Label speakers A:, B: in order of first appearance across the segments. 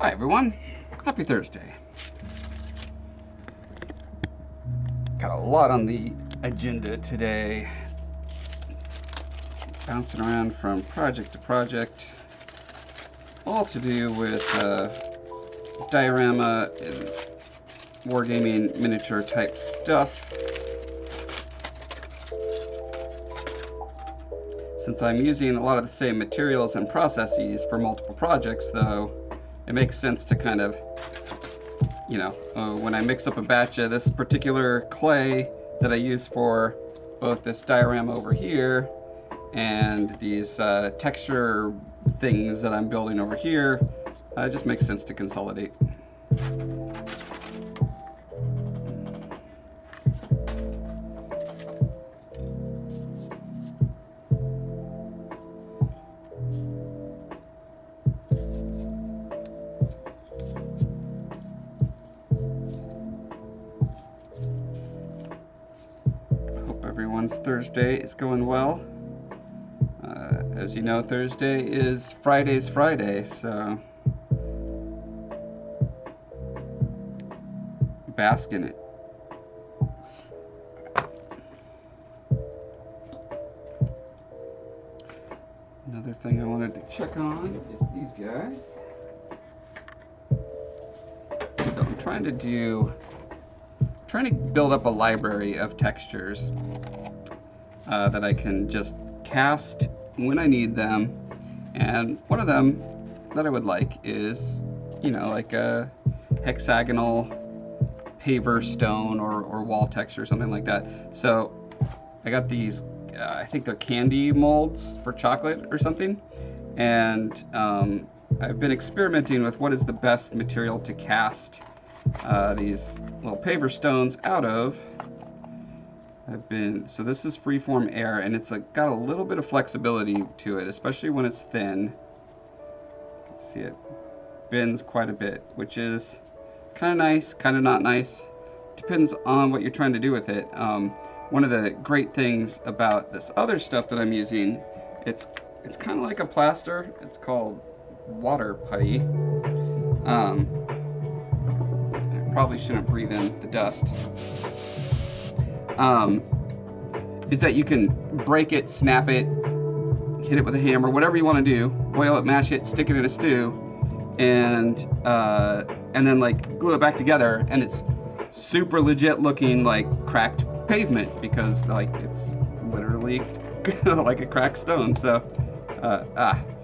A: Hi everyone, happy Thursday. Got a lot on the agenda today. Bouncing around from project to project. All to do with diorama and wargaming miniature type stuff. Since I'm using a lot of the same materials and processes for multiple projects though, it makes sense to kind of, when I mix up a batch of this particular clay that I use for both this diorama over here and these texture things that I'm building over here, it just makes sense to consolidate. Everyone's Thursday is going well. As you know, Thursday is Friday's Friday, so bask in it. Another thing I wanted to check on is these guys. So I'm trying to build up a library of textures that I can just cast when I need them. And one of them that I would like is, like a hexagonal paver stone or wall texture, something like that. So I got these, I think they're candy molds for chocolate or something. And I've been experimenting with what is the best material to cast these little paver stones out of. So this is freeform air, and it's got a little bit of flexibility to it, especially when it's thin. You can see it bends quite a bit, which is kind of nice, kind of not nice. Depends on what you're trying to do with it. One of the great things about this other stuff that I'm using, it's kind of like a plaster. It's called water putty. I probably shouldn't breathe in the dust. Is that you can break it, snap it, hit it with a hammer, whatever you want to do, boil it, mash it, stick it in a stew, and then glue it back together, and it's super legit looking like cracked pavement because it's literally like a cracked stone. So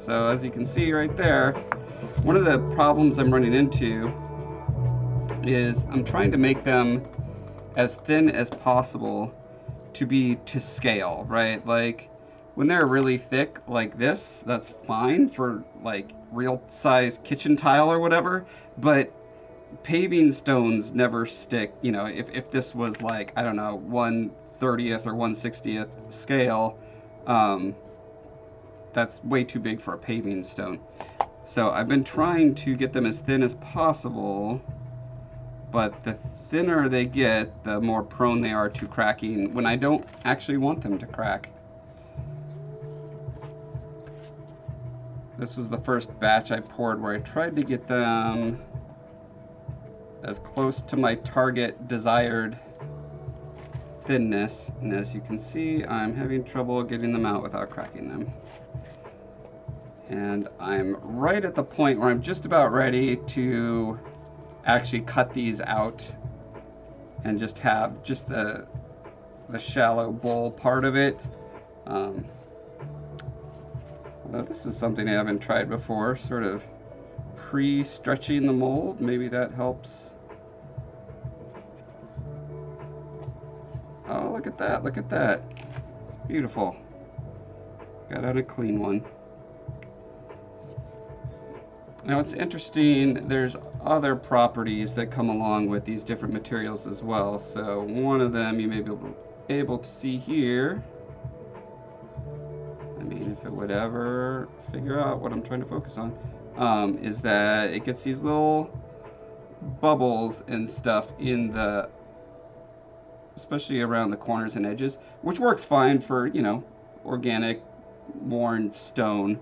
A: as you can see right there, one of the problems I'm running into is I'm trying to make them as thin as possible to be to scale, right? Like when they're really thick like this, that's fine for like real size kitchen tile or whatever, but paving stones never stick. If this was like, I don't know, 1/30th or 1/60th scale, that's way too big for a paving stone. So I've been trying to get them as thin as possible, but the thinner they get, the more prone they are to cracking when I don't actually want them to crack. This was the first batch I poured where I tried to get them as close to my target desired thinness, and as you can see, I'm having trouble getting them out without cracking them. And I'm right at the point where I'm just about ready to actually cut these out and just have just the shallow bowl part of it. Although this is something I haven't tried before, sort of pre-stretching the mold. Maybe that helps. Oh, look at that, look at that. Beautiful. Got out a clean one. Now it's interesting, there's other properties that come along with these different materials as well. So one of them you may be able to see here. I mean, if it would ever figure out what I'm trying to focus on, is that it gets these little bubbles and stuff in the, especially around the corners and edges, which works fine for, organic worn stone.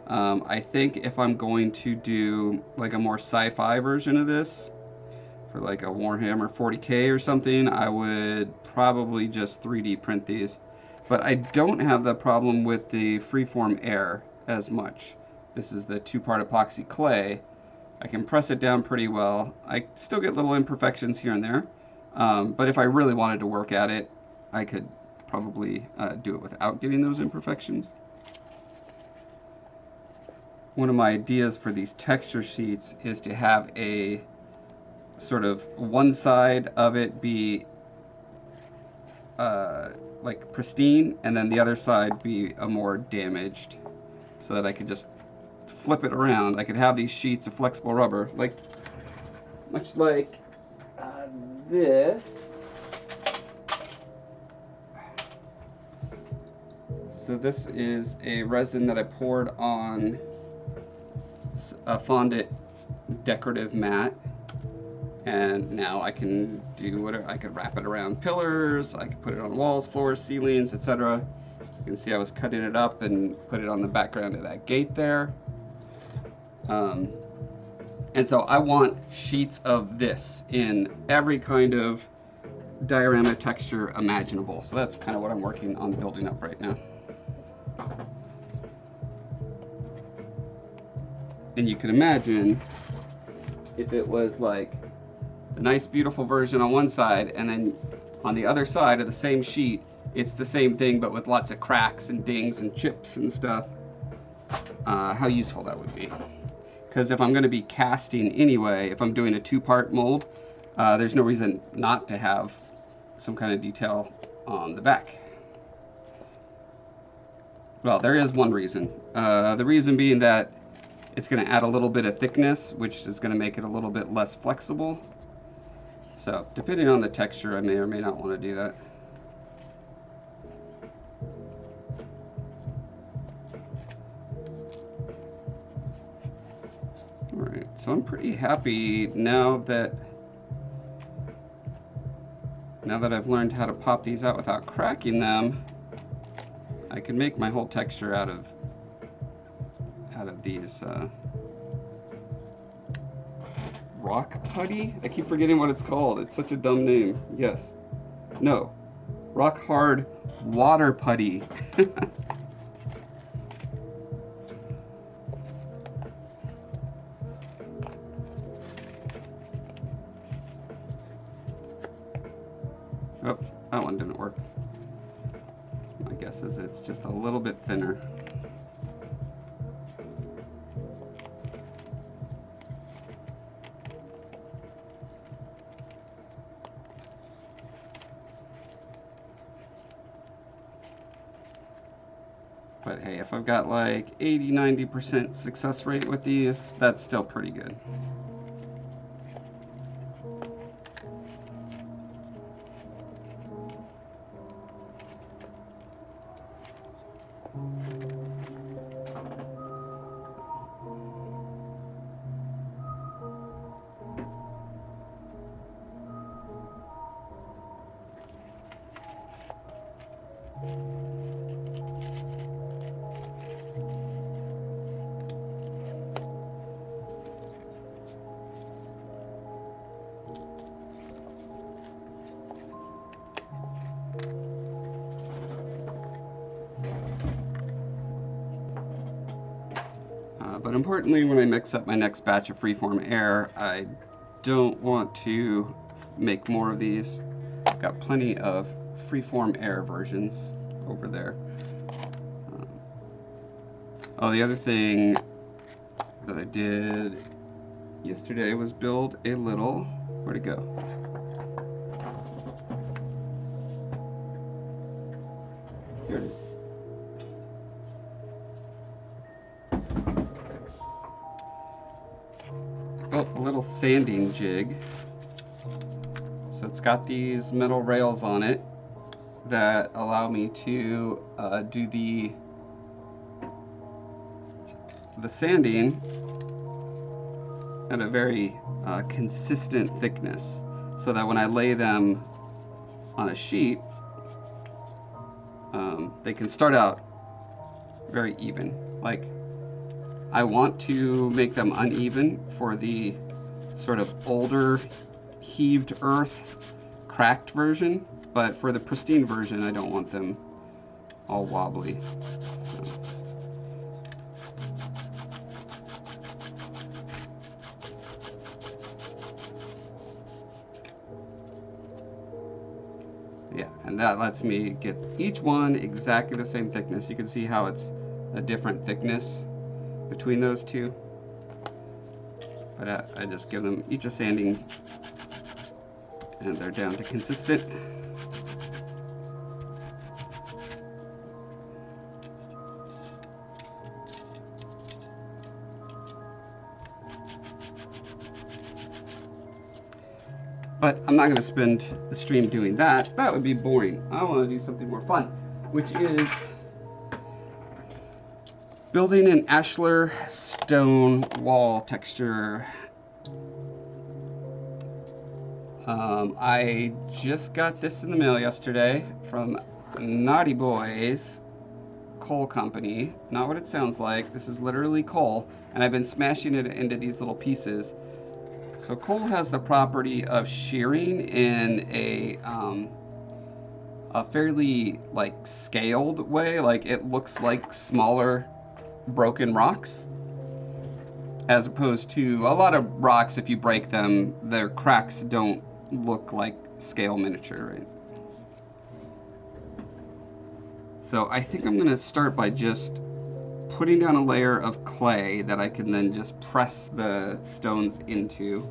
A: I think if I'm going to do like a more sci-fi version of this, for like a Warhammer 40K or something, I would probably just 3D print these. But I don't have the problem with the freeform air as much. This is the 2-part epoxy clay. I can press it down pretty well. I still get little imperfections here and there. But if I really wanted to work at it, I could probably do it without getting those imperfections. One of my ideas for these texture sheets is to have a sort of one side of it be like pristine, and then the other side be a more damaged, so that I could just flip it around. I could have these sheets of flexible rubber, like much like this. So this is a resin that I poured on a fondant decorative mat, and now I can do whatever. I could wrap it around pillars, I could put it on walls, floors, ceilings, etc. You can see I was cutting it up and put it on the background of that gate there. And so I want sheets of this in every kind of diorama texture imaginable. So that's kind of what I'm working on building up right now. And you can imagine if it was like a nice beautiful version on one side, and then on the other side of the same sheet it's the same thing but with lots of cracks and dings and chips and stuff, how useful that would be. Because if I'm going to be casting anyway, if I'm doing a 2-part mold, there's no reason not to have some kind of detail on the back. Well, there is one reason. The reason being that it's going to add a little bit of thickness, which is going to make it a little bit less flexible. So, depending on the texture, I may or may not want to do that. Alright, so I'm pretty happy now that I've learned how to pop these out without cracking them. I can make my whole texture out of these rock putty? I keep forgetting what it's called. It's such a dumb name. Yes. No. Rock hard water putty. Oh, that one didn't work. My guess is it's just a little bit thinner. But hey, if I've got like 80–90% success rate with these, that's still pretty good. But importantly, when I mix up my next batch of freeform air, I don't want to make more of these. I've got plenty of freeform air versions over there. Oh, the other thing that I did yesterday was build a little, where'd it go? Here it is. Built a little sanding jig. So it's got these metal rails on it that allow me to do the sanding at a very consistent thickness, so that when I lay them on a sheet, they can start out very even. Like I want to make them uneven for the sort of older heaved earth cracked version, but for the pristine version I don't want them all wobbly. So. Yeah, and that lets me get each one exactly the same thickness. You can see how it's a different thickness between those two. But I just give them each a sanding and they're down to consistent. But I'm not going to spend the stream doing that. That would be boring. I want to do something more fun, which is building an ashlar stone wall texture. I just got this in the mail yesterday from Naughty Boys coal company. Not what it sounds like. This is literally coal, and I've been smashing it into these little pieces. So coal has the property of shearing in a fairly like scaled way. Like it looks like smaller broken rocks, as opposed to a lot of rocks, if you break them, their cracks don't look like scale miniature, right? So I think I'm gonna start by just putting down a layer of clay that I can then just press the stones into.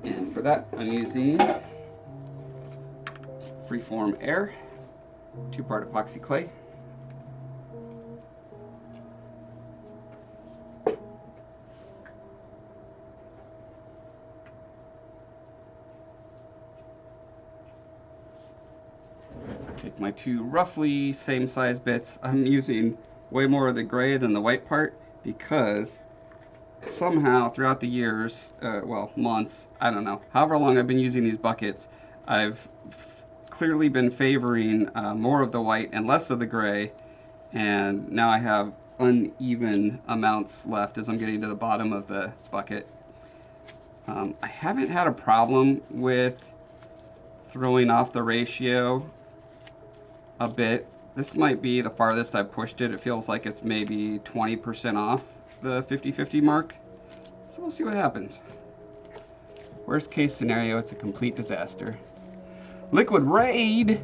A: And for that, I'm using Freeform Air 2-part epoxy clay. Take my two roughly same size bits. I'm using way more of the gray than the white part because somehow throughout the years, well, months, I don't know, however long I've been using these buckets, I've clearly been favoring more of the white and less of the gray, and now I have uneven amounts left as I'm getting to the bottom of the bucket. I haven't had a problem with throwing off the ratio a bit. This might be the farthest I've pushed it. It feels like it's maybe 20% off the 50-50 mark. So we'll see what happens. Worst case scenario, it's a complete disaster. Liquid Raid!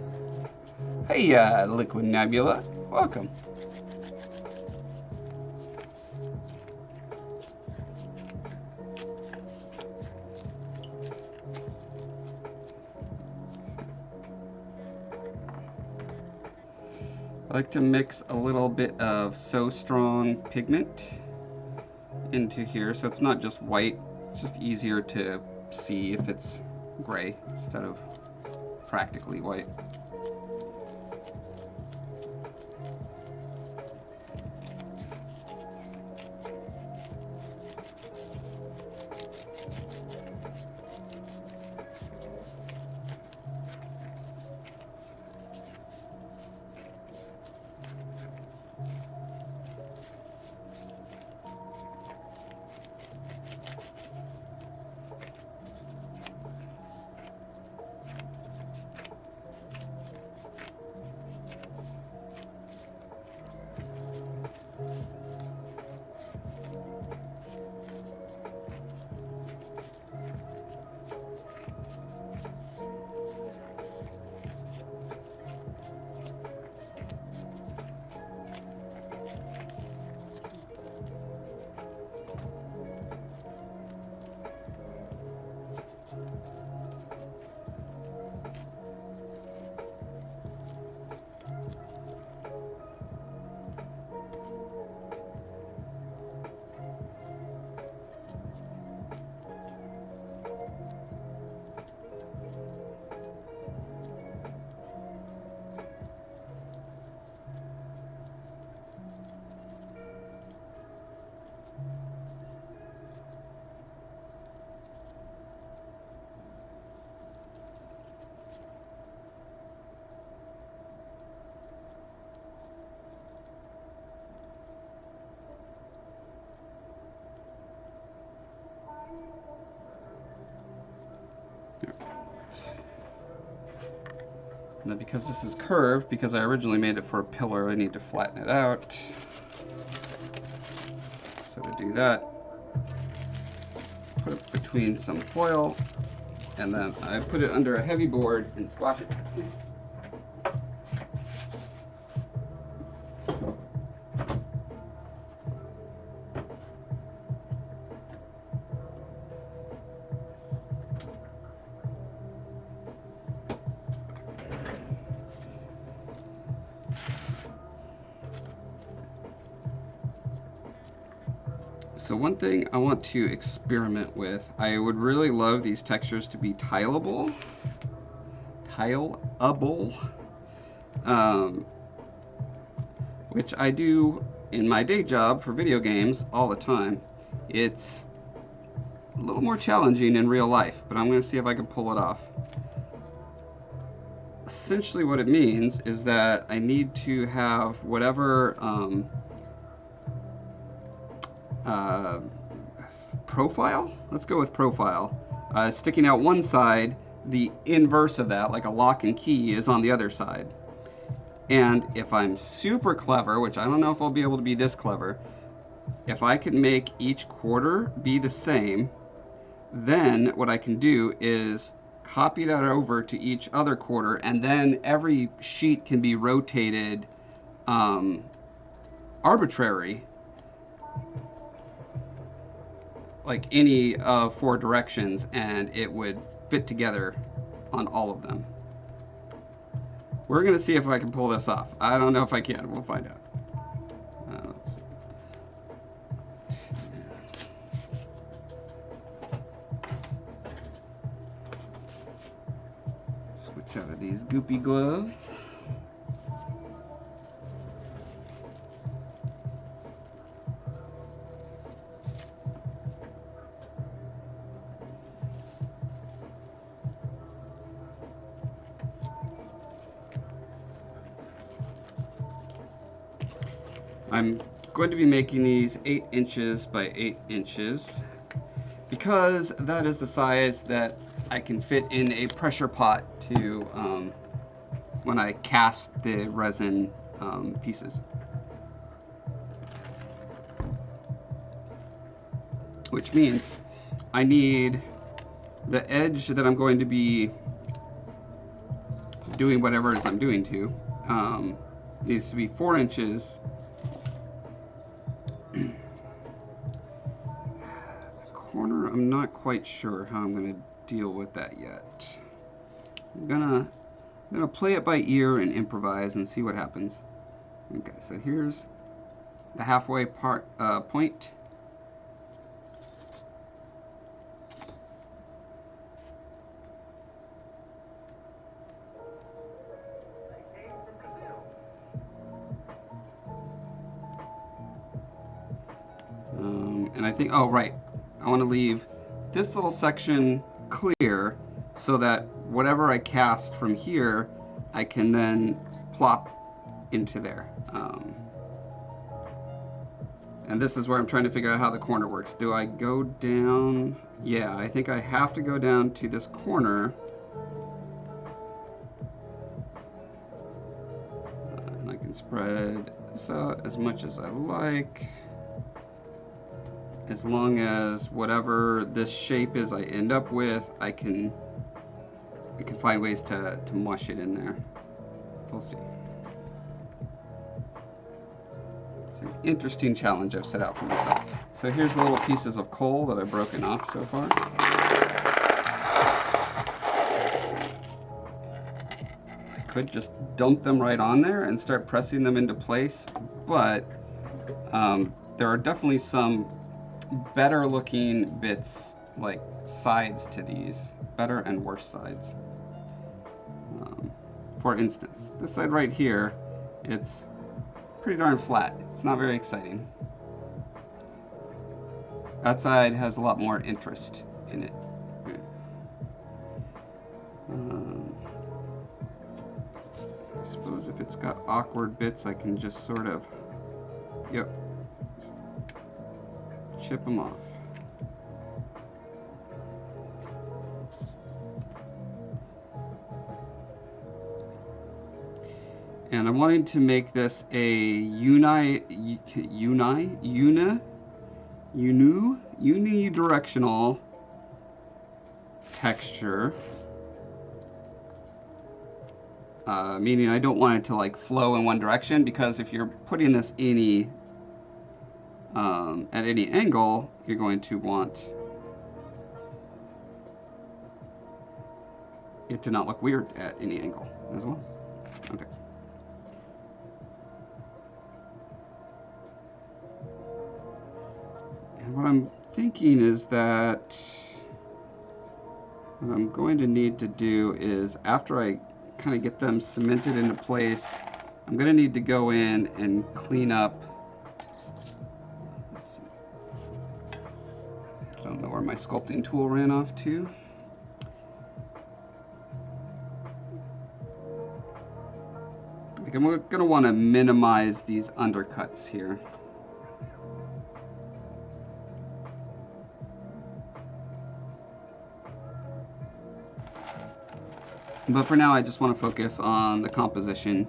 A: Hey, Liquid Nebula. Welcome. I like to mix a little bit of So Strong pigment into here, so it's not just white. It's just easier to see if it's gray instead of practically white. And then because this is curved, because I originally made it for a pillar, I need to flatten it out. So to do that, put it between some foil, and then I put it under a heavy board and squash it. So one thing I want to experiment with, I would really love these textures to be tileable, which I do in my day job for video games all the time. It's a little more challenging in real life, but I'm going to see if I can pull it off. Essentially what it means is that I need to have whatever profile, let's go with profile, sticking out one side, the inverse of that, like a lock and key, is on the other side. And if I'm super clever, which I don't know if I'll be able to be this clever, if I can make each quarter be the same, then what I can do is copy that over to each other quarter, and then every sheet can be rotated arbitrary, like any of 4 directions, and it would fit together on all of them. We're gonna see if I can pull this off. I don't know if I can. We'll find out. Let's see. Switch out of these goopy gloves. I'm going to be making these 8 inches by 8 inches because that is the size that I can fit in a pressure pot to when I cast the resin pieces. Which means I need the edge that I'm going to be doing whatever it is I'm doing to needs to be 4 inches. Corner, I'm not quite sure how I'm going to deal with that yet. I'm gonna play it by ear and improvise and see what happens. Okay, so here's the halfway point. And I think, oh right, I want to leave this little section clear so that whatever I cast from here, I can then plop into there. And this is where I'm trying to figure out how the corner works. Do I go down? Yeah, I think I have to go down to this corner. And I can spread this out as much as I like, as long as whatever this shape is I end up with, I can find ways to mush it in there. We'll see. It's an interesting challenge I've set out for myself. So here's the little pieces of coal that I've broken off so far. I could just dump them right on there and start pressing them into place, but there are definitely some better looking bits, like sides to these, better and worse sides. For instance, this side right here, it's pretty darn flat. It's not very exciting. That side has a lot more interest in it. I suppose if it's got awkward bits, I can just sort of, yep, chip them off. And I'm wanting to make this a unidirectional texture. Meaning I don't want it to like flow in one direction, because if you're putting this at any angle, you're going to want it to not look weird at any angle as well. Okay. And what I'm thinking is that what I'm going to need to do is, after I kind of get them cemented into place, I'm going to need to go in and clean up. Let's see. I don't know where my sculpting tool ran off to. I'm going to want to minimize these undercuts here. But for now, I just want to focus on the composition.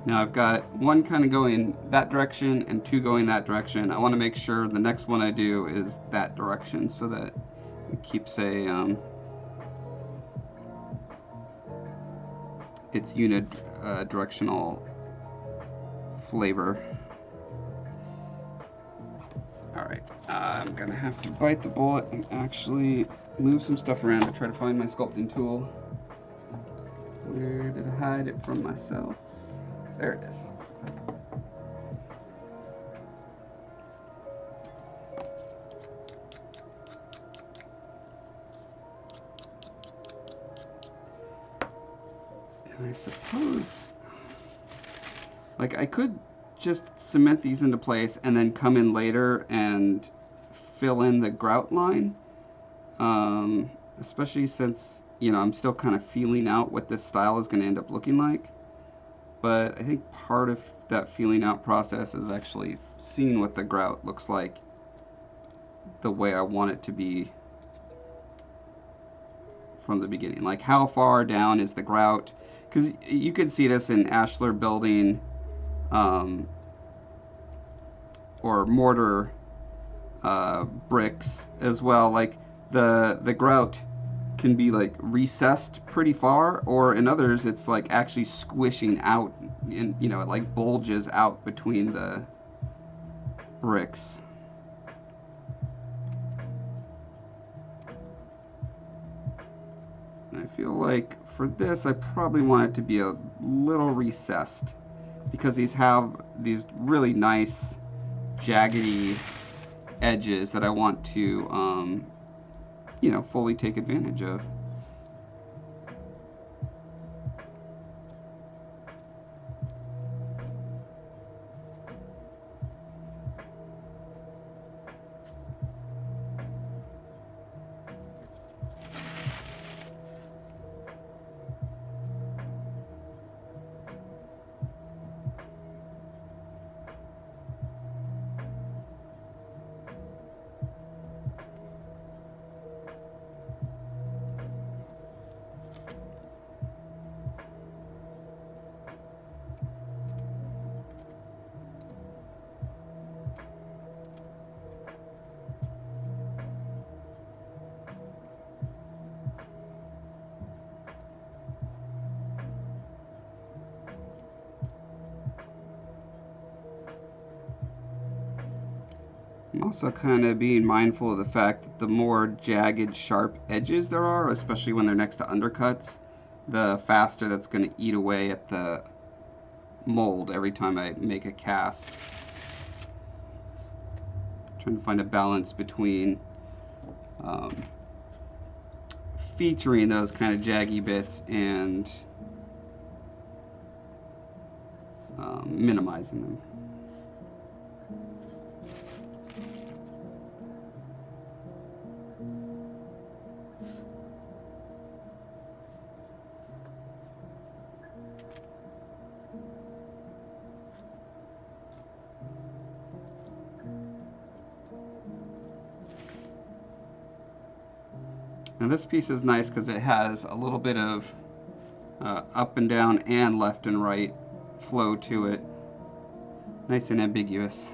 A: Now I've got one kind of going that direction and two going that direction. I want to make sure the next one I do is that direction, so that it keeps a its unidirectional flavor. All right, I'm gonna have to bite the bullet and actually move some stuff around to try to find my sculpting tool. Where did I hide it from myself? There it is. And I suppose, like, I could just cement these into place and then come in later and fill in the grout line, especially since, you know, I'm still kind of feeling out what this style is going to end up looking like. But I think part of that feeling out process is actually seeing what the grout looks like the way I want it to be from the beginning. Like, how far down is the grout? Because you could see this in ashlar building or mortar bricks as well. Like, the grout can be like recessed pretty far, or in others it's like actually squishing out, and you know, it like bulges out between the bricks. And I feel like for this I probably want it to be a little recessed, because these have these really nice jaggedy edges that I want to you know, fully take advantage of. I'm also kind of being mindful of the fact that the more jagged, sharp edges there are, especially when they're next to undercuts, the faster that's going to eat away at the mold every time I make a cast. Trying to find a balance between featuring those kind of jaggy bits and minimizing them. Now this piece is nice because it has a little bit of up and down and left and right flow to it. Nice and ambiguous.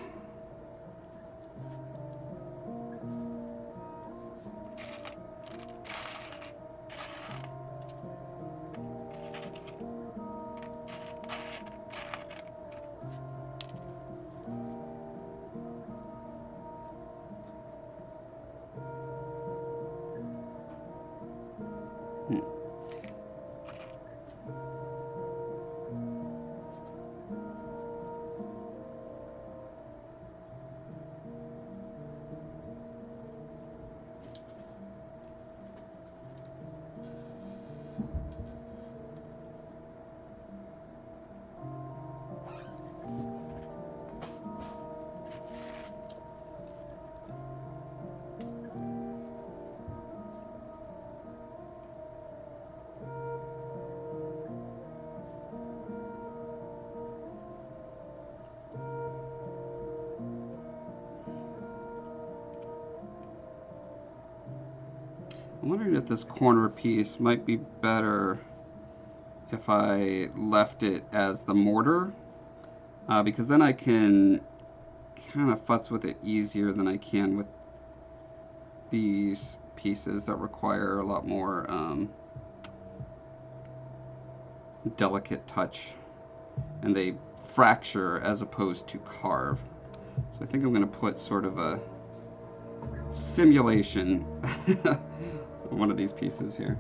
A: I'm wondering if this corner piece might be better if I left it as the mortar, because then I can kind of futz with it easier than I can with these pieces that require a lot more delicate touch, and they fracture as opposed to carve. So I think I'm going to put sort of a simulation one of these pieces here.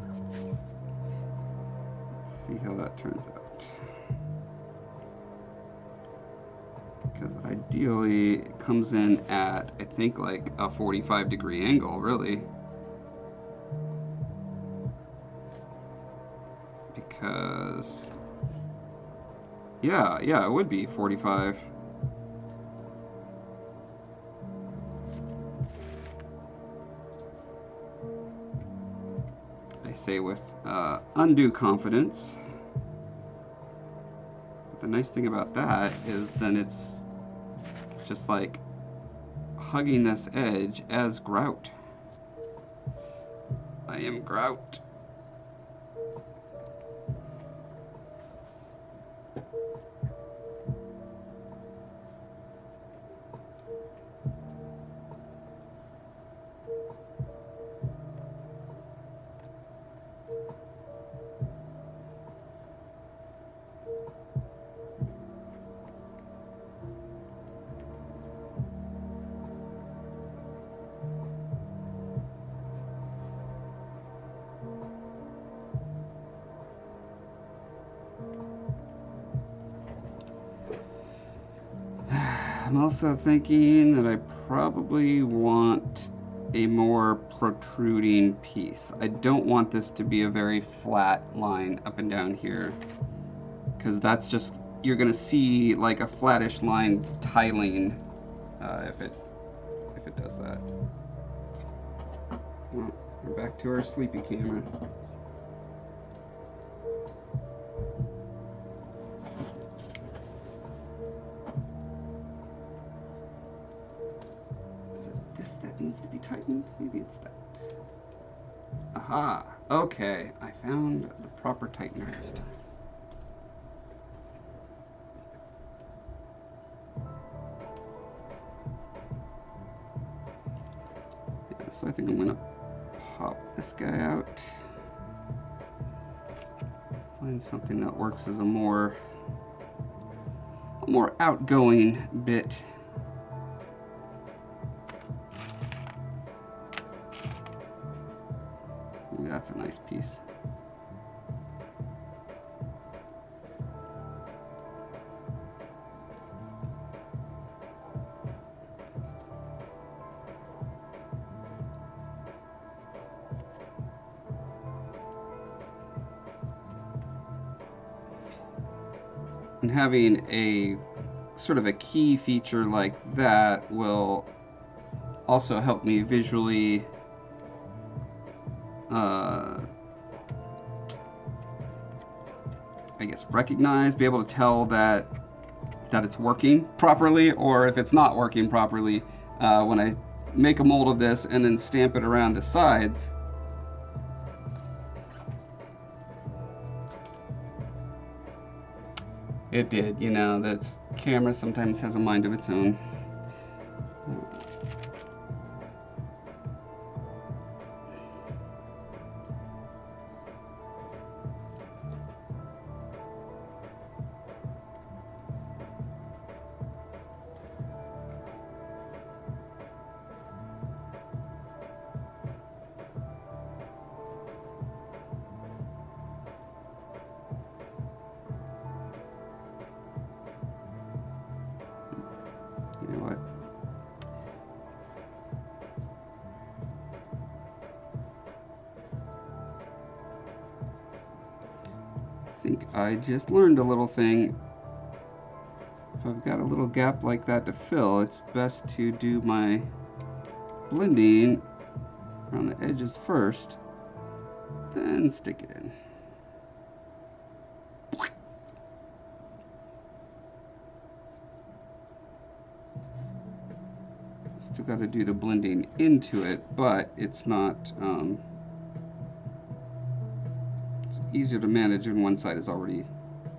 A: Let's see how that turns out. Because ideally it comes in at, I think, like a 45-degree angle, really. Because, yeah, it would be 45. Say with undue confidence. But the nice thing about that is then it's just like hugging this edge as grout. I am grout. I'm also thinking that I probably want a more protruding piece. I don't want this to be a very flat line up and down here, because that's just, you're gonna see like a flattish line tiling if it does that. Well, we're back to our sleepy camera. That needs to be tightened. Maybe it's that. Aha! Okay, I found the proper tightener this time. Yeah, so I think I'm gonna pop this guy out. Find something that works as a more outgoing bit. Ooh, that's a nice piece. And having a sort of a key feature like that will also help me visually I guess recognize, be able to tell that it's working properly, or if it's not working properly when I make a mold of this and then stamp it around the sides. It did, you know, that's camera sometimes has a mind of its own. You know what? I think I just learned a little thing. If I've got a little gap like that to fill, it's best to do my blending around the edges first, then stick it in. Still got to do the blending into it, but it's not, it's easier to manage when one side is already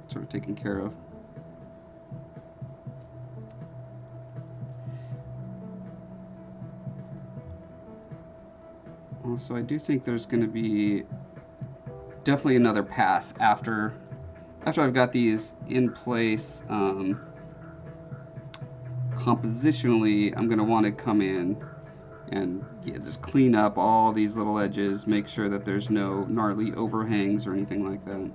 A: sort of taken care of. So I do think there's going to be definitely another pass after I've got these in place. Compositionally, I'm going to want to come in and just clean up all these little edges, make sure that there's no gnarly overhangs or anything like that.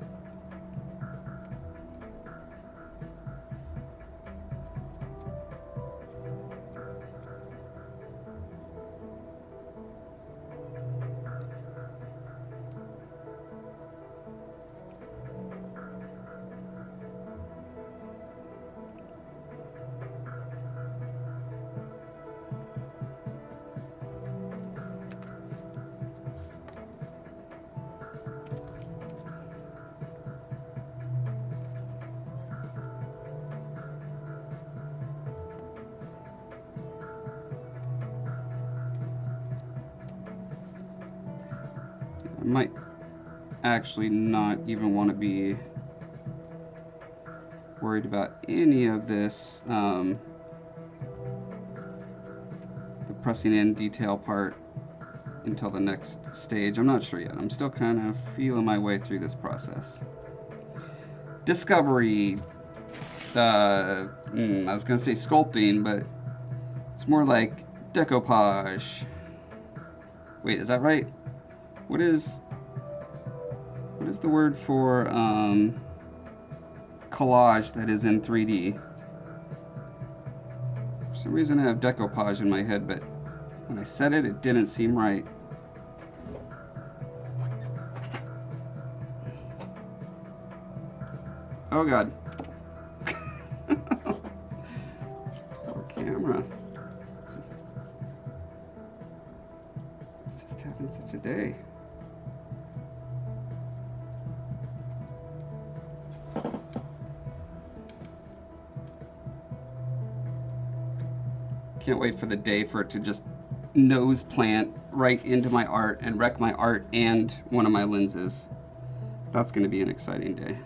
A: I might actually not even want to be worried about any of this, the pressing in detail part until the next stage. I'm not sure yet. I'm still kind of feeling my way through this process. Discovery, I was going to say sculpting, but it's more like decoupage. Wait, is that right? What is the word for collage that is in 3D? For some reason I have decoupage in my head, but when I said it, it didn't seem right. Oh God. Poor camera. It's just having such a day. Can't wait for the day for it to just nose plant right into my art and wreck my art and one of my lenses. That's going to be an exciting day.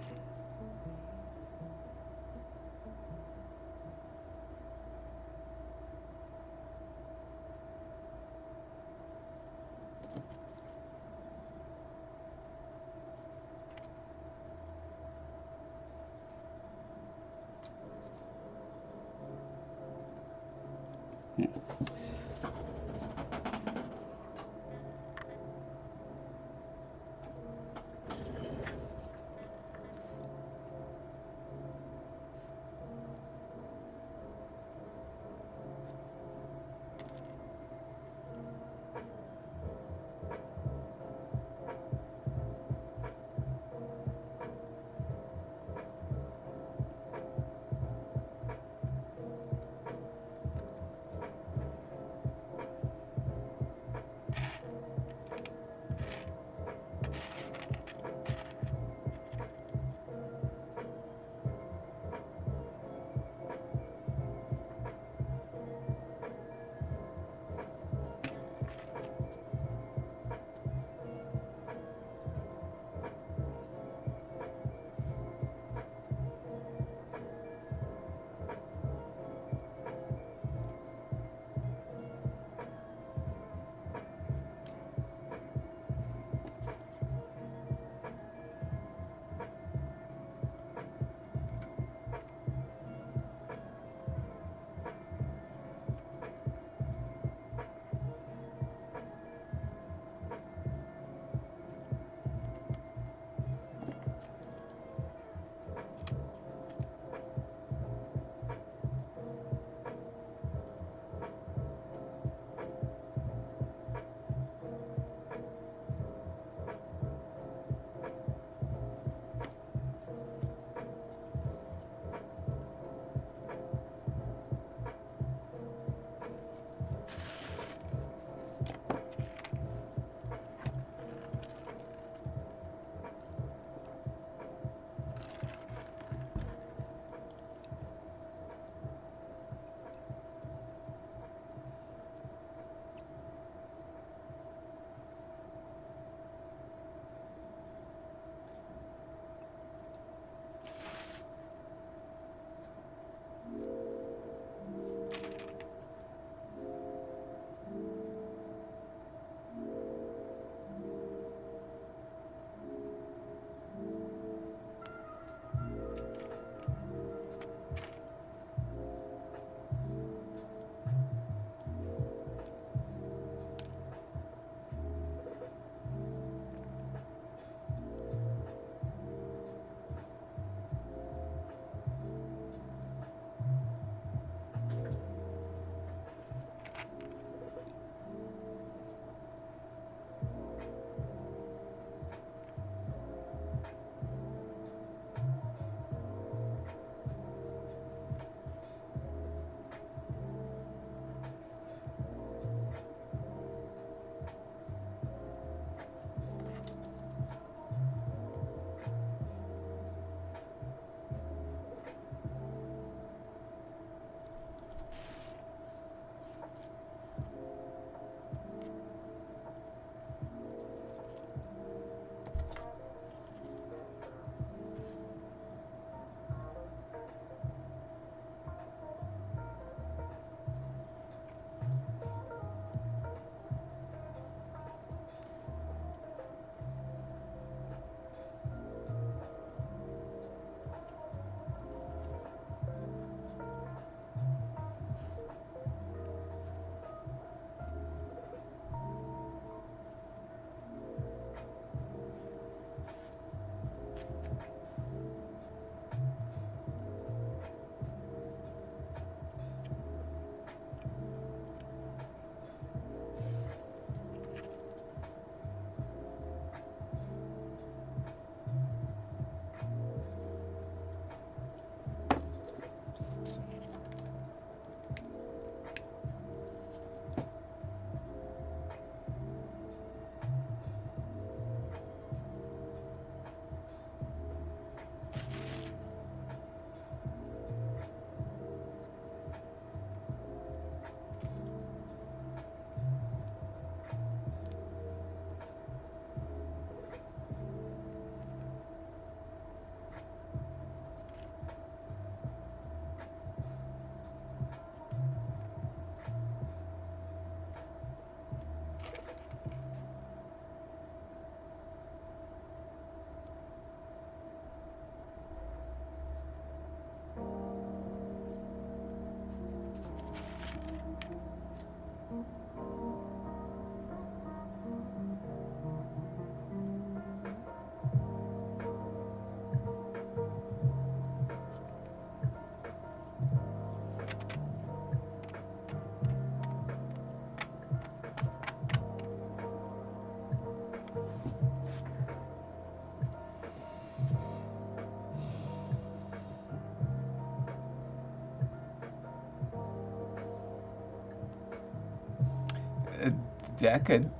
A: decadent,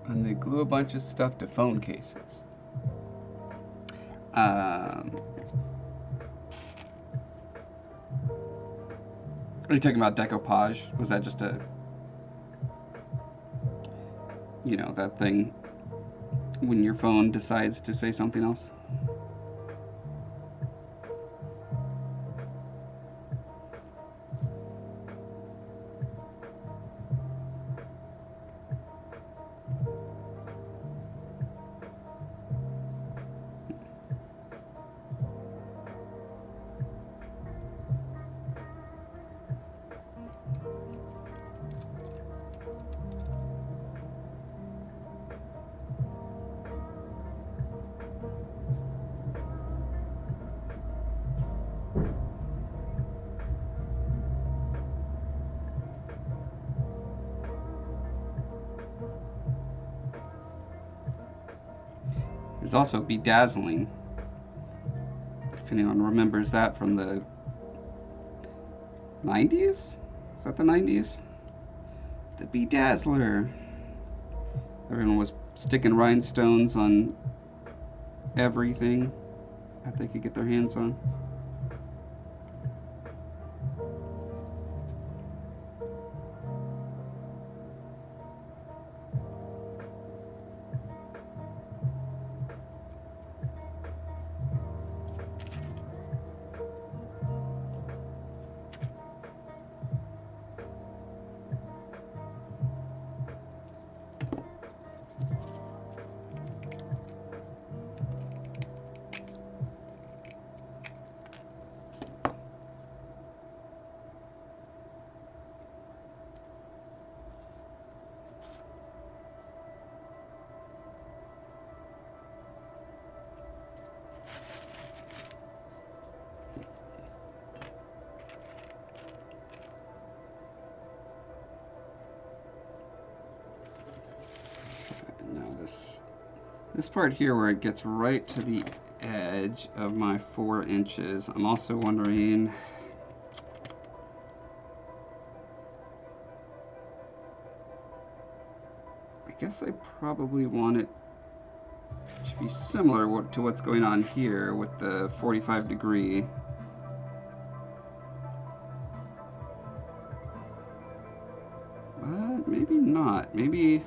A: and they glue a bunch of stuff to phone cases. Are you talking about decoupage? Was that just a, you know, that thing when your phone decides to say something else? There's also bedazzling, if anyone remembers that from the 90s? Is that the 90s? The bedazzler. Everyone was sticking rhinestones on everything that they could get their hands on. This part here where it gets right to the edge of my 4 inches, I'm also wondering, I guess I probably want it to be similar to what's going on here with the 45 degree. But maybe not. Maybe,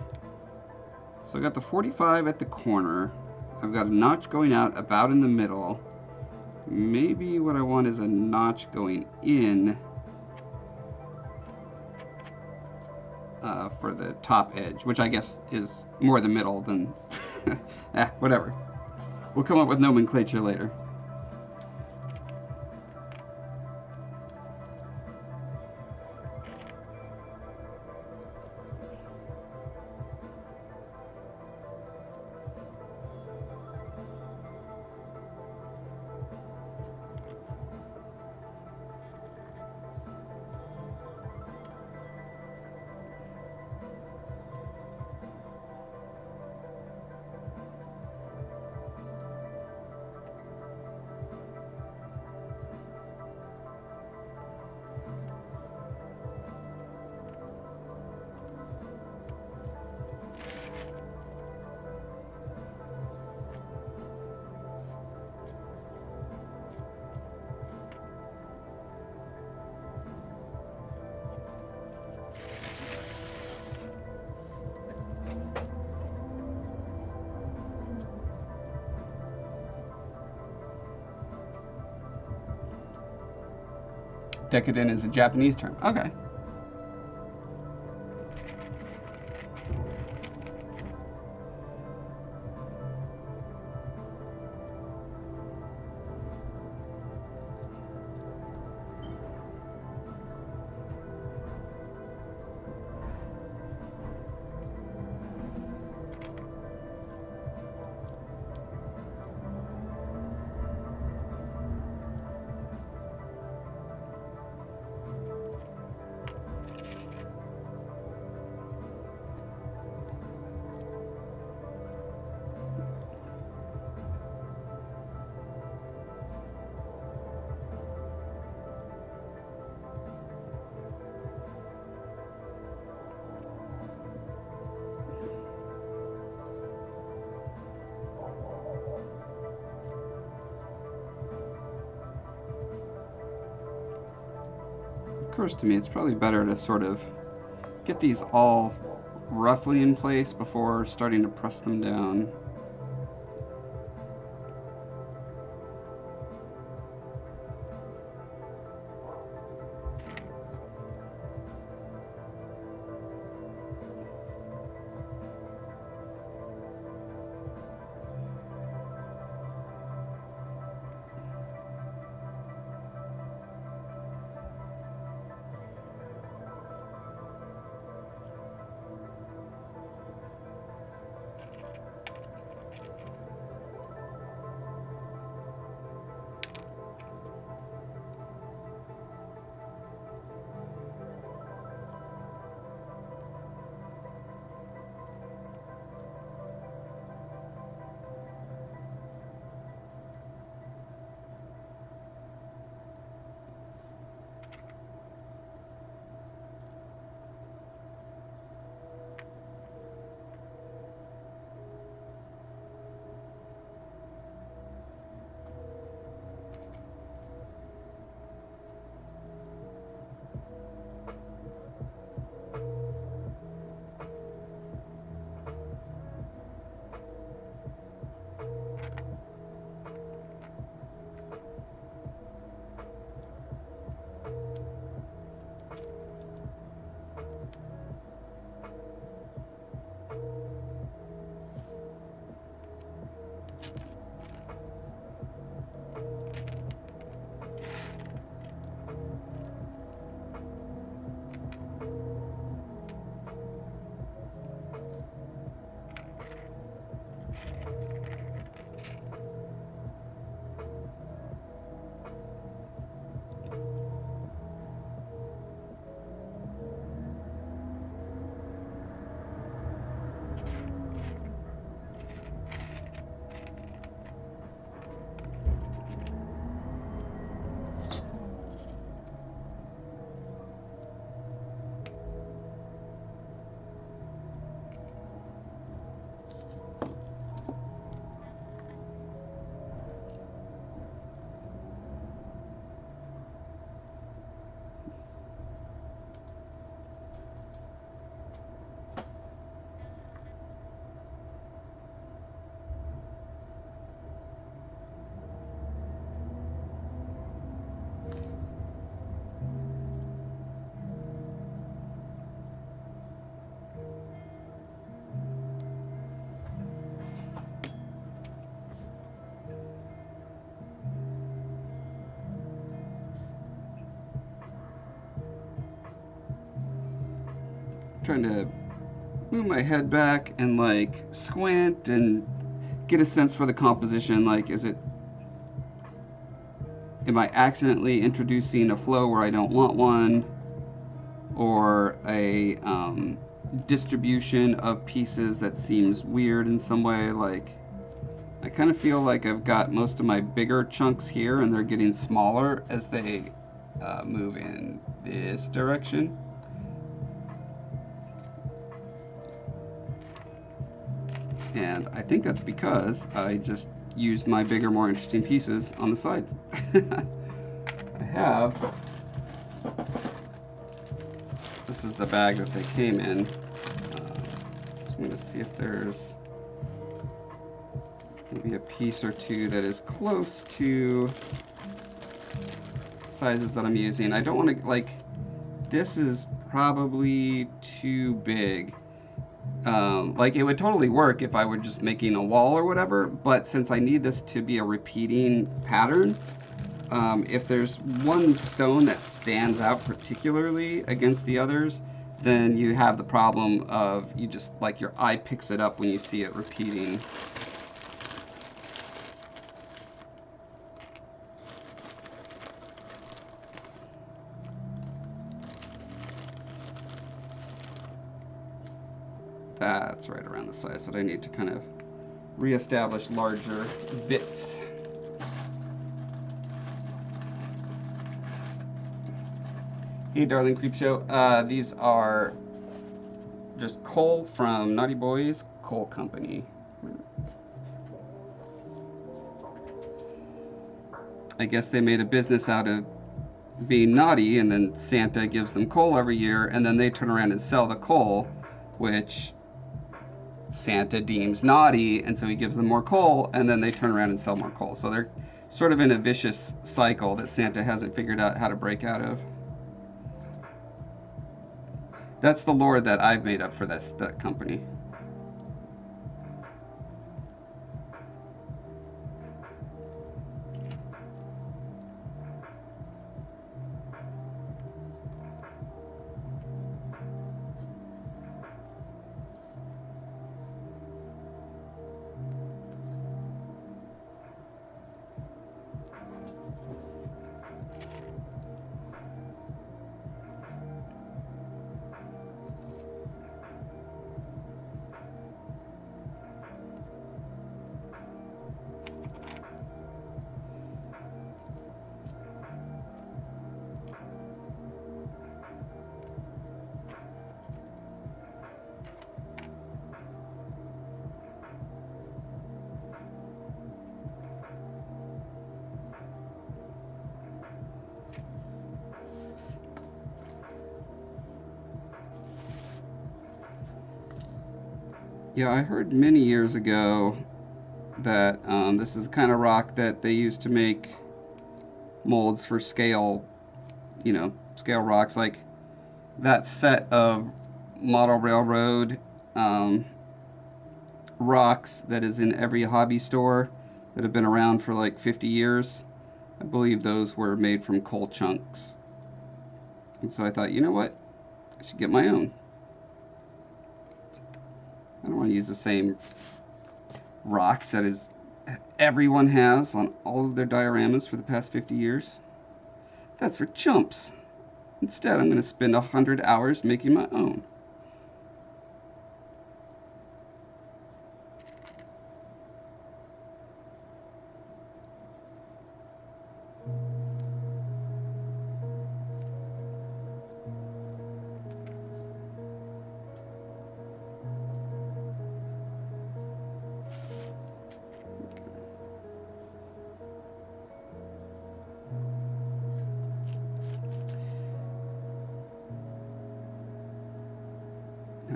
A: so I got the 45 at the corner. I've got a notch going out about in the middle. Maybe what I want is a notch going in for the top edge, which I guess is more the middle than, whatever. We'll come up with nomenclature later. Decadent is a Japanese term. Okay. occurs to me it's probably better to sort of get these all roughly in place before starting to press them down. Trying to move my head back and like squint and get a sense for the composition. Like, am I accidentally introducing a flow where I don't want one, or a distribution of pieces that seems weird in some way? Like, I kind of feel like I've got most of my bigger chunks here and they're getting smaller as they move in this direction. And I think that's because I just used my bigger, more interesting pieces on the side. I have, this is the bag that they came in. So I'm going to see if there's maybe a piece or two that is close to sizes that I'm using. I don't want to, like, this is probably too big. Like, it would totally work if I were just making a wall or whatever, but since I need this to be a repeating pattern, if there's one stone that stands out particularly against the others, then you have the problem of you just, like, your eye picks it up when you see it repeating. That's right around the size that I need to kind of reestablish larger bits. Hey, Darling Creepshow. These are just coal from Naughty Boys Coal Company. I guess they made a business out of being naughty, and then Santa gives them coal every year, and then they turn around and sell the coal, which Santa deems naughty, and so he gives them more coal, and then they turn around and sell more coal. So they're sort of in a vicious cycle that Santa hasn't figured out how to break out of. That's the lore that I've made up for that company. Yeah, I heard many years ago that this is the kind of rock that they used to make molds for scale, scale rocks, like that set of model railroad rocks that is in every hobby store that have been around for like 50 years. I believe those were made from coal chunks. And so I thought, you know what? I should get my own. I don't want to use the same rocks that everyone has on all of their dioramas for the past 50 years. That's for chumps. Instead, I'm going to spend 100 hours making my own.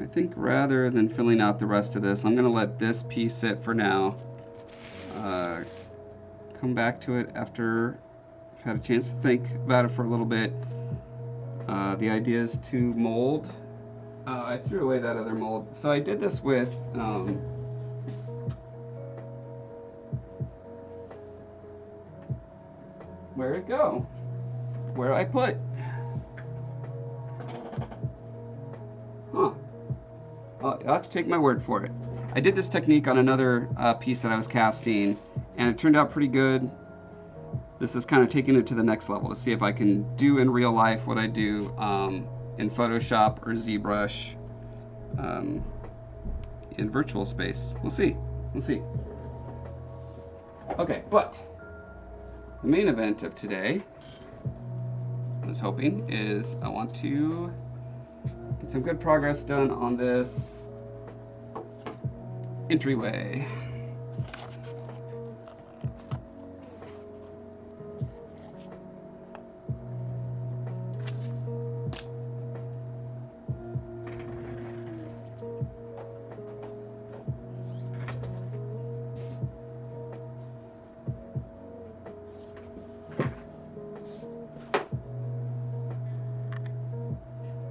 A: I think rather than filling out the rest of this, I'm going to let this piece sit for now. Come back to it after I've had a chance to think about it for a little bit. The idea is to mold. I threw away that other mold. So I did this with where'd it go? Where I put? Huh. I'll have to take my word for it. I did this technique on another piece that I was casting, and it turned out pretty good. This is kind of taking it to the next level to see if I can do in real life what I do in Photoshop or ZBrush in virtual space. We'll see. We'll see. Okay, but the main event of today, I was hoping, is I want to get some good progress done on this entryway.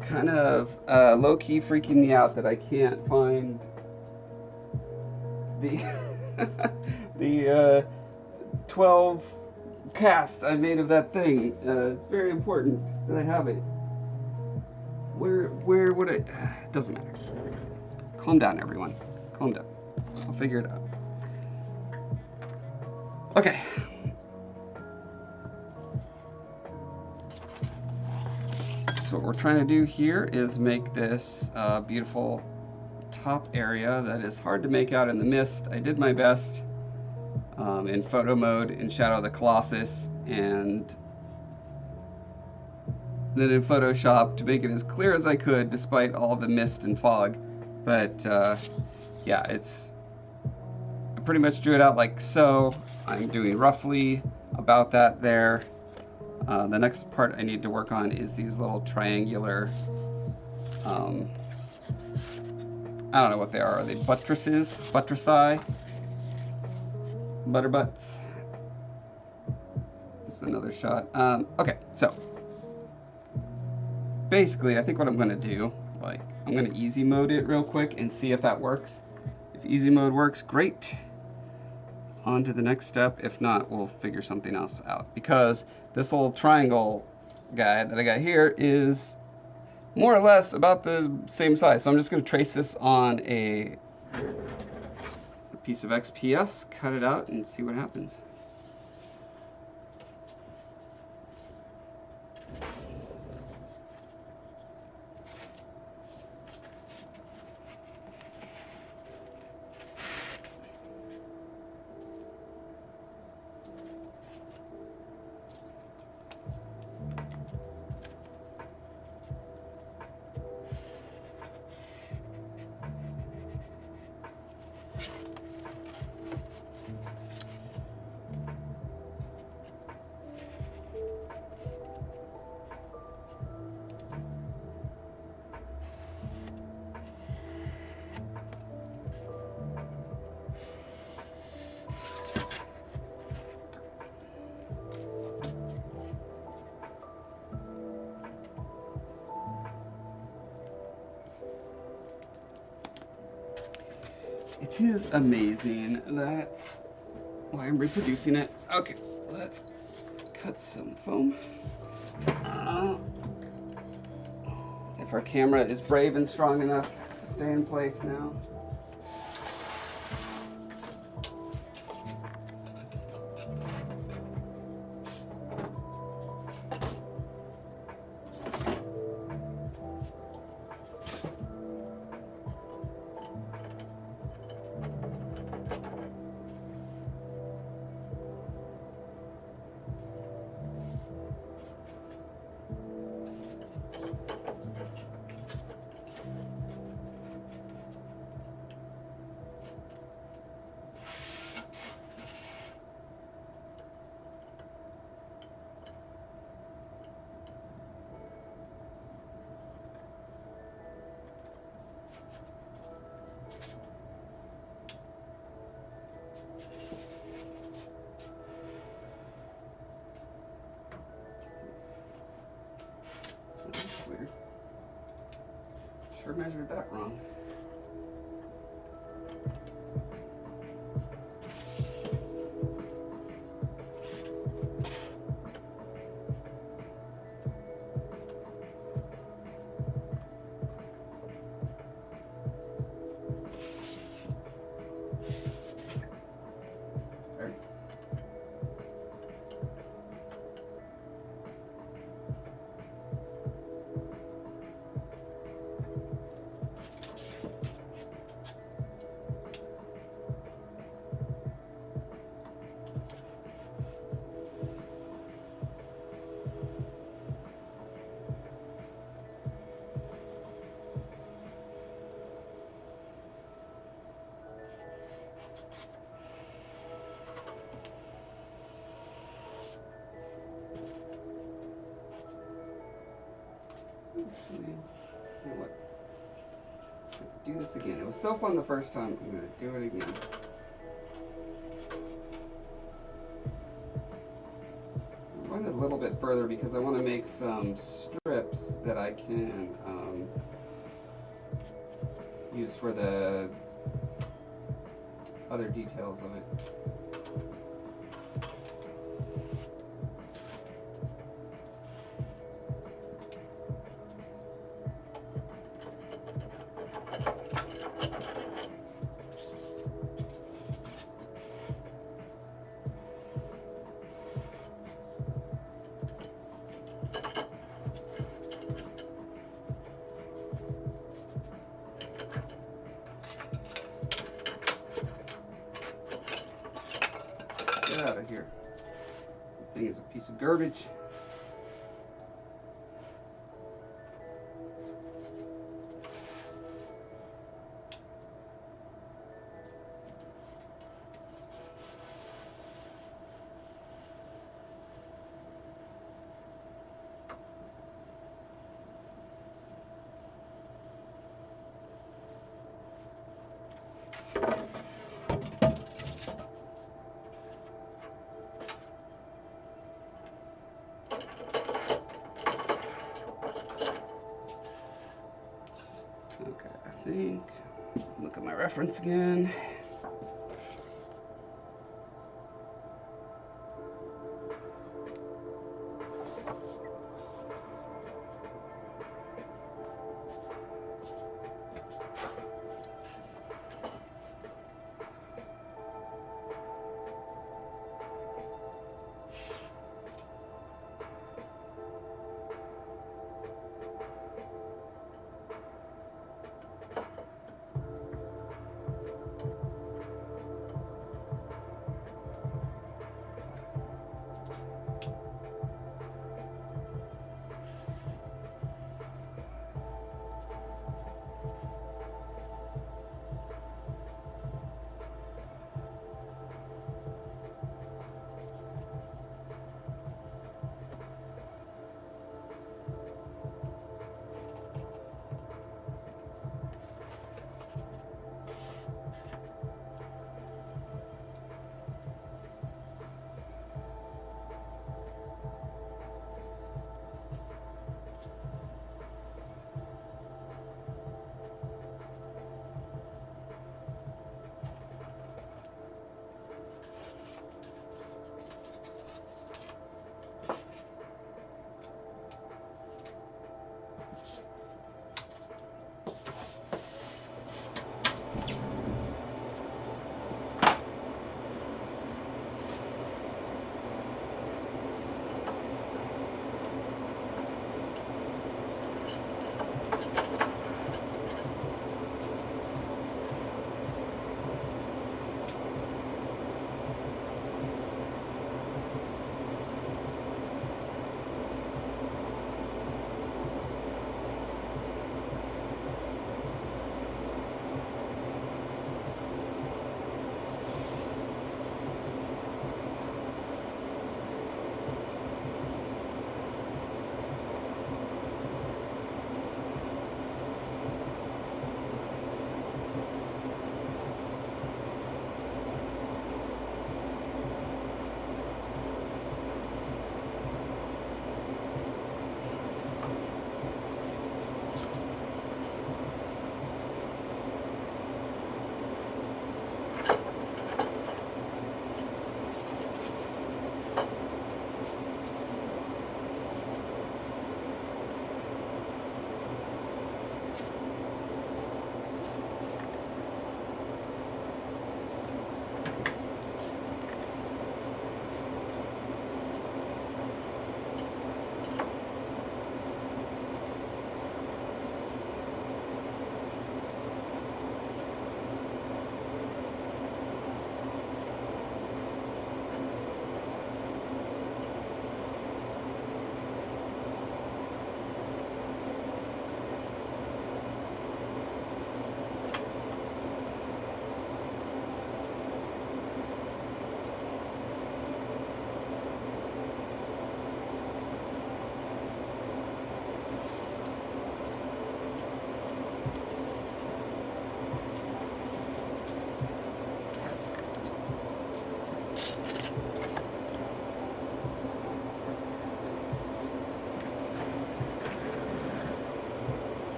A: Kind of low-key freaking me out that I can't find the the 12 casts I made of that thing. It's very important that I have it. Where would it? Doesn't matter. Calm down, everyone. Calm down. I'll figure it out. Okay. So what we're trying to do here is make this beautiful top area that is hard to make out in the mist. I did my best in photo mode in Shadow of the Colossus, and then in Photoshop to make it as clear as I could despite all the mist and fog. But yeah, I pretty much drew it out like so. I'm doing roughly about that there. The next part I need to work on is these little triangular, I don't know what they are. Are they buttresses? Buttresi? Butterbutts? This is another shot. Okay, so basically I think what I'm gonna do, like, I'm gonna easy mode it real quick and see if that works. If easy mode works, great. On to the next step. If not, we'll figure something else out. Because this little triangle guy that I got here is more or less about the same size. So I'm just gonna trace this on a piece of XPS, cut it out, and see what happens. It is amazing. That's why I'm reproducing it. Okay, let's cut some foam. If our camera is brave and strong enough to stay in place now. That's weird. Sure measured that wrong. There. Actually, you know what? Do this again. It was so fun the first time. I'm going to do it again. Run it a little bit further because I want to make some strips that I can use for the other details of it. Get out of here. The thing is a piece of garbage. look at my reference again.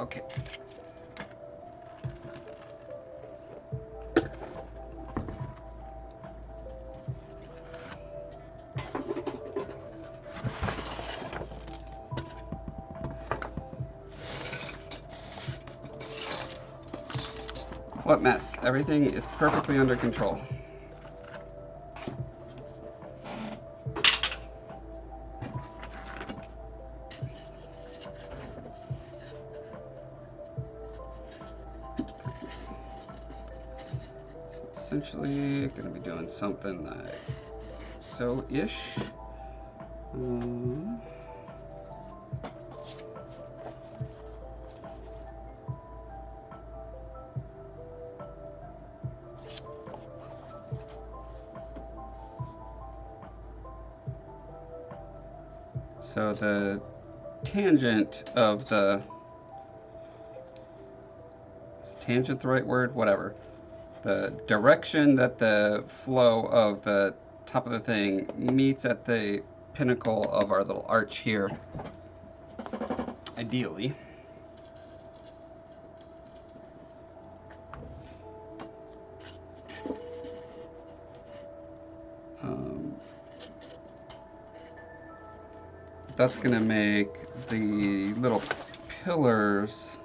A: Okay. What mess? Everything is perfectly under control. Essentially going to be doing something like so-ish. So the tangent of the, is tangent the right word? Whatever. The direction that the flow of the top of the thing meets at the pinnacle of our little arch here, ideally. That's gonna make the little pillars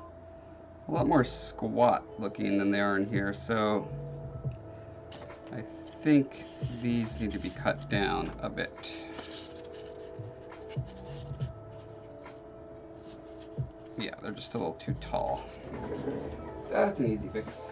A: a lot more squat looking than they are in here, so I think these need to be cut down a bit. Yeah, they're just a little too tall. That's an easy fix.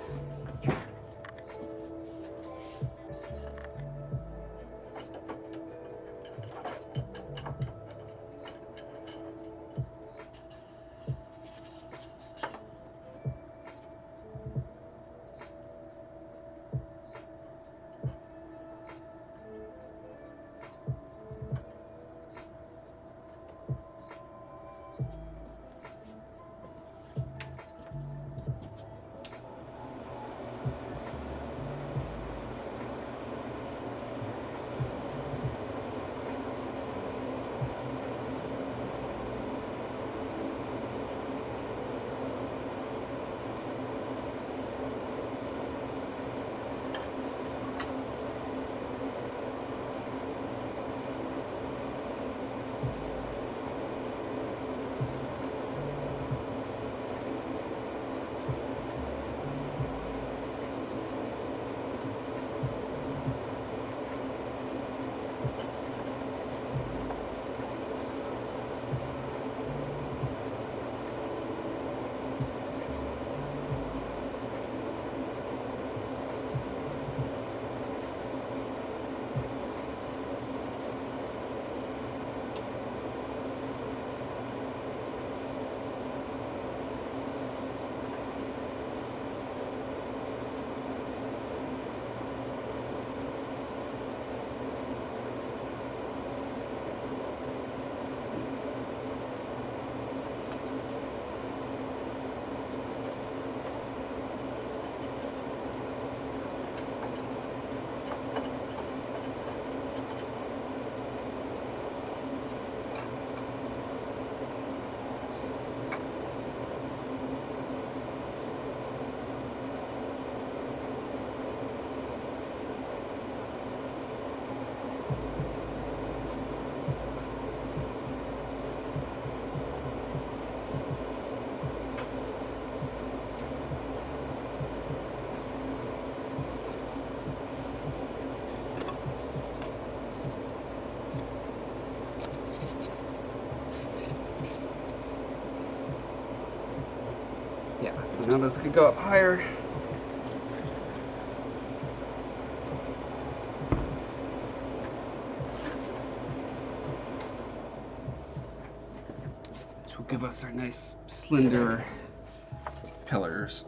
A: Yeah, so now this could go up higher. Which will give us our nice slender pillars.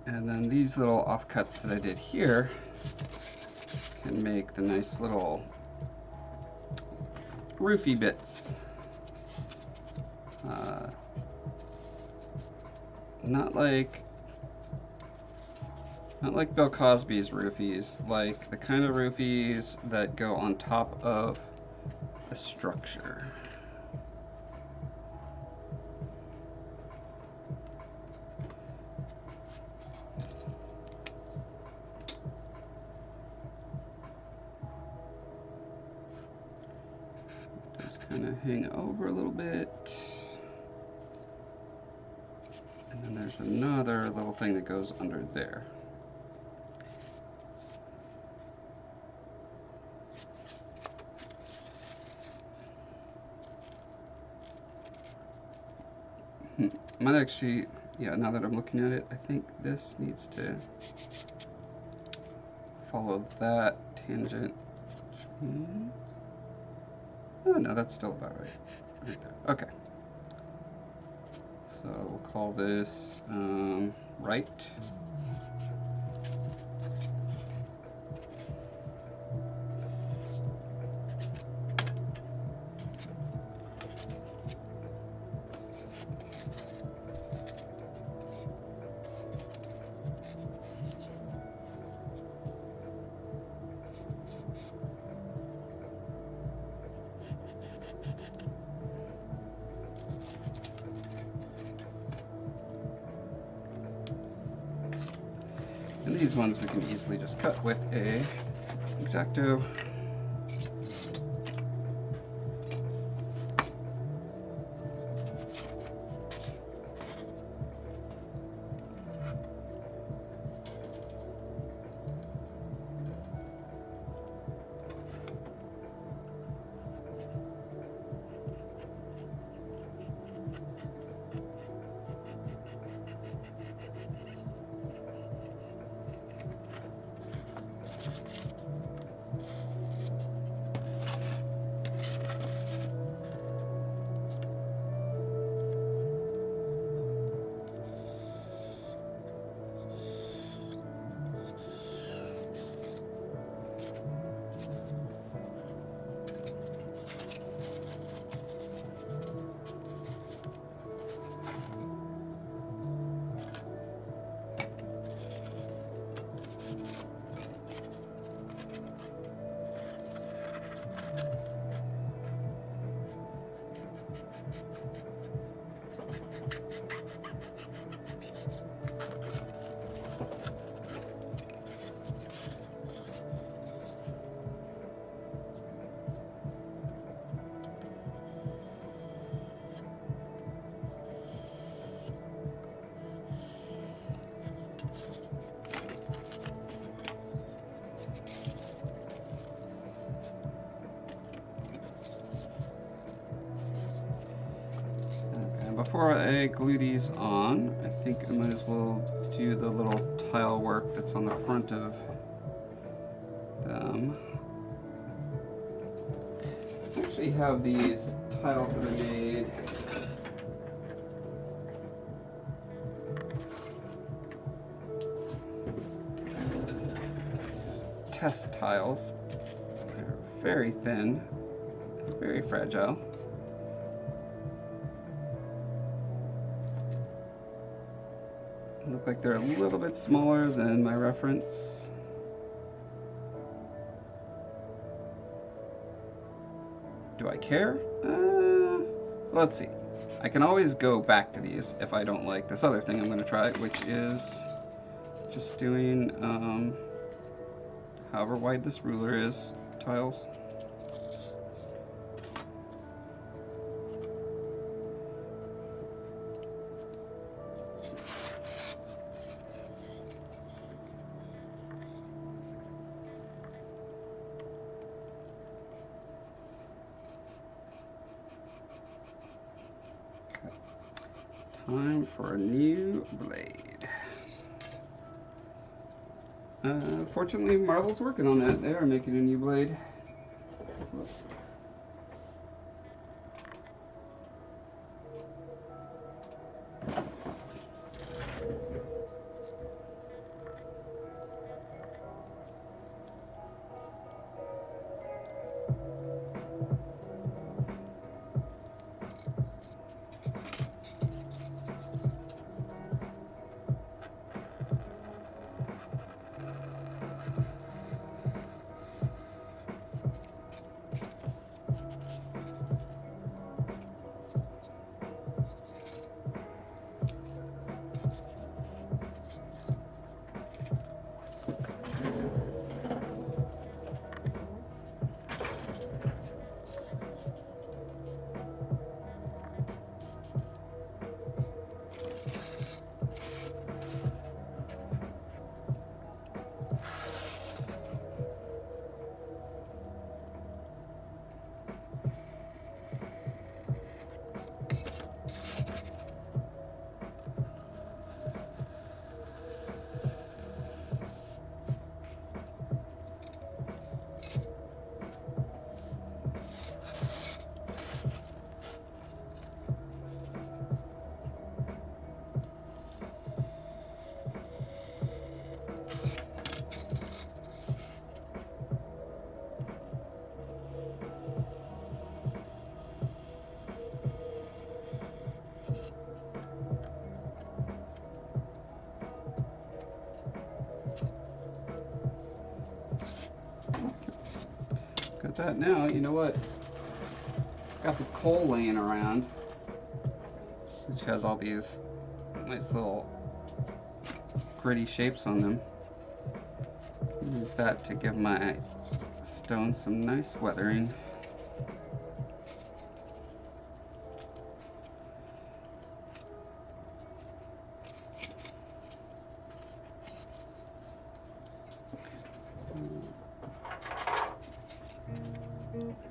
A: And then these little offcuts that I did here can make the nice little roofy bits. Not like Bill Cosby's roofies, like the kind of roofies that go on top of a structure. Just kind of hang over a little bit. And then there's another little thing that goes under there. Might actually, yeah, now that I'm looking at it, I think this needs to follow that tangent. Oh no, that's still about right. Right there. Okay. So we'll call this right. And these ones we can easily just cut with a X-Acto. Before I glue these on, I think I might as well do the little tile work that's on the front of them. I actually have these tiles that I made. Test tiles. They're very thin, very fragile. Look like they're a little bit smaller than my reference. Do I care? Let's see. I can always go back to these if I don't like this other thing I'm going to try, which is just doing however wide this ruler is, tiles. Time for a new blade. Fortunately, Marvel's working on that. They are making a new blade. Whoops. with that now, you know what? Got this coal laying around, which has all these nice little gritty shapes on them. Use that to give my stone some nice weathering.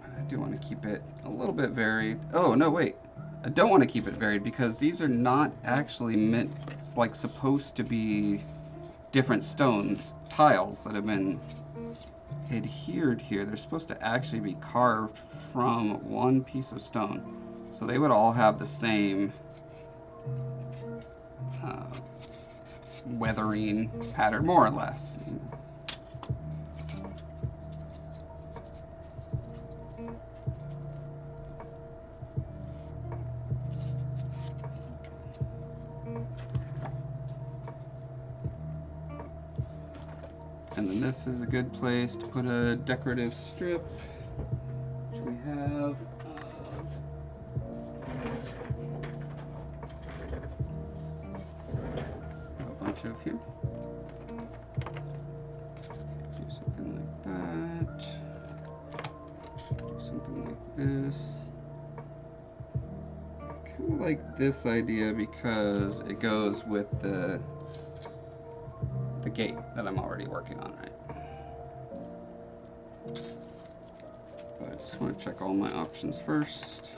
A: I do want to keep it a little bit varied. Oh, no, wait. I don't want to keep it varied because these are not actually meant, it's like supposed to be different stones, tiles that have been adhered here. They're supposed to actually be carved from one piece of stone. So they would all have the same weathering pattern, more or less. And then this is a good place to put a decorative strip, which we have a bunch of here. Do something like that. Do something like this. Kind of like this idea because it goes with the gate that I'm already working on, right? But I just want to check all my options first.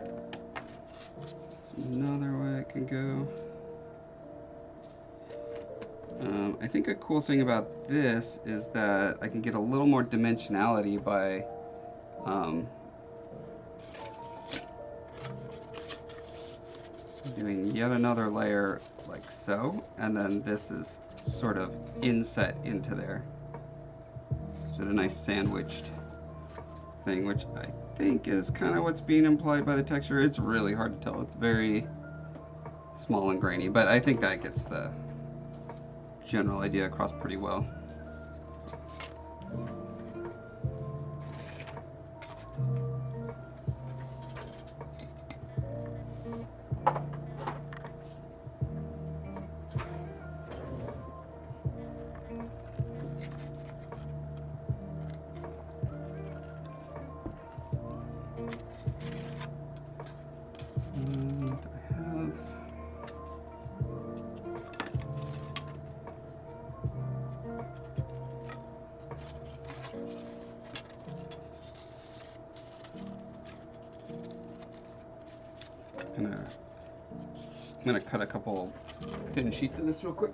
A: There's another way I can go. I think a cool thing about this is that I can get a little more dimensionality by doing yet another layer like so, and then this is sort of inset into there. So a nice sandwiched thing, which I think is kind of what's being implied by the texture. It's really hard to tell. It's very small and grainy, but I think that gets the general idea across pretty well. I'm gonna cut a couple thin sheets of this real quick.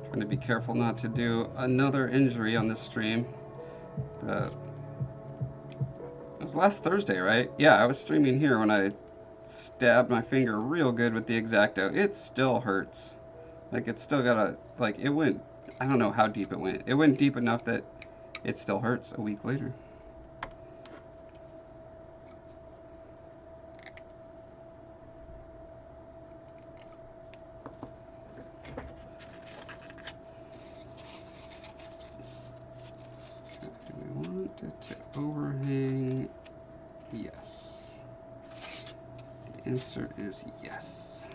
A: Trying to be careful not to do another injury on this stream. But it was last Thursday, right? Yeah, I was streaming here when I stabbed my finger real good with the X-Acto. It still hurts. Like, it's still got a, like, it went, I don't know how deep it went. It went deep enough that it still hurts a week later. Do we want it to overhang? Yes. The answer is yes.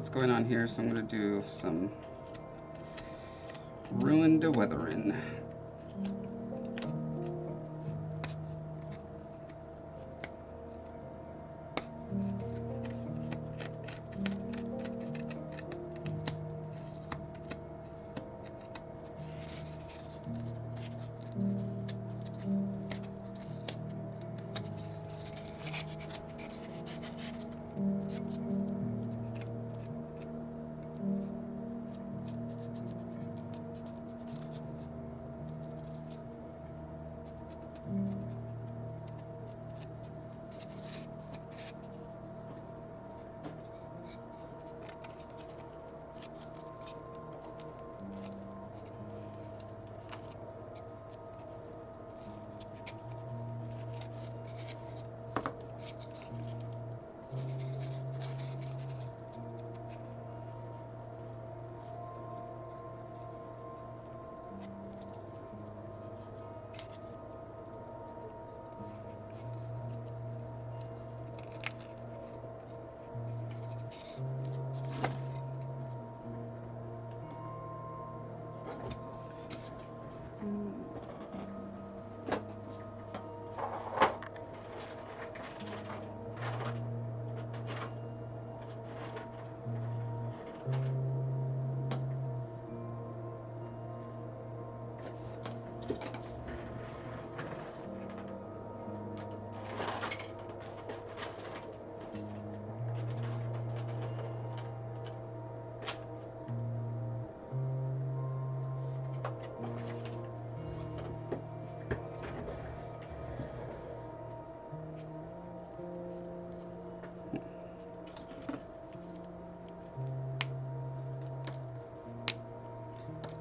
A: what's going on here, so I'm going to do some ruined weathering.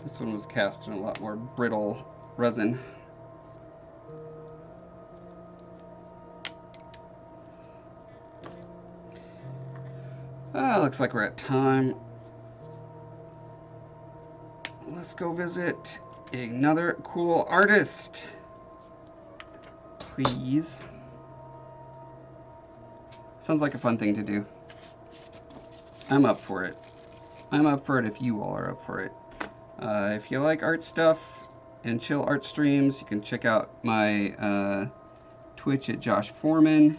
A: This one was cast in a lot more brittle resin. Looks like we're at time. Let's go visit another cool artist, please. Sounds like a fun thing to do. I'm up for it. I'm up for it if you all are up for it. If you like art stuff and chill art streams, you can check out my Twitch at Josh Foreman.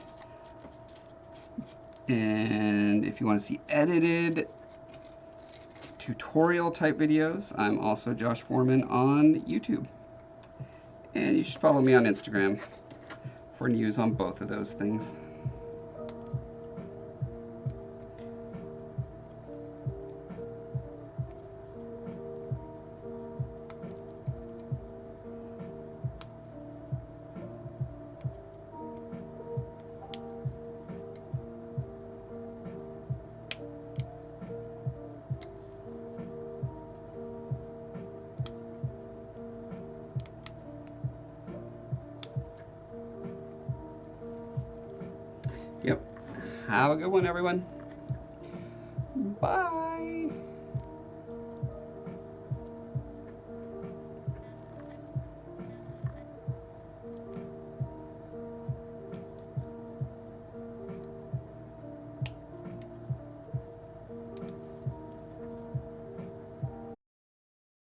A: And if you want to see edited tutorial type videos, I'm also Josh Foreman on YouTube. And you should follow me on Instagram for news on both of those things. Yep. Have a good one, everyone.